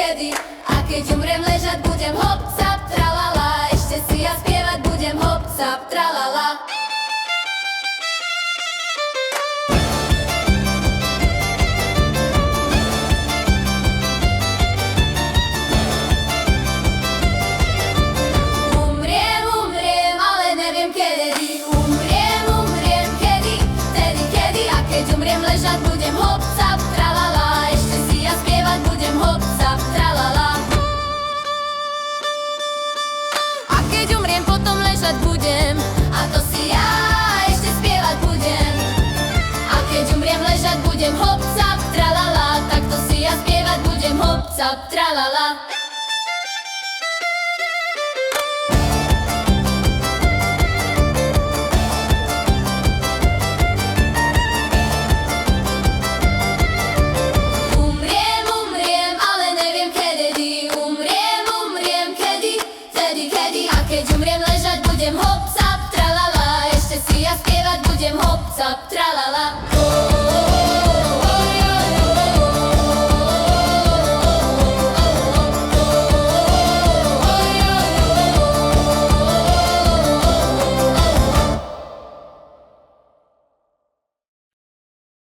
kedy. A keď umrem ležať, budem hop, sap, tralala. Ešte si ja spievať budem hop, sap, tralala. Umriem, ale neviem kedy. Umriem, kedy, tedy, kedy. A keď umriem ležať, budem hop, sap, tralala. Ešte si ja spievať budem hop, sap, tralala. A keď umriem, potom ležať budem, a to si ja ešte spievať budem. A keď umriem, ležať budem hop, sap, tralala. Tak to si ja spievať budem hop, sap, tralala.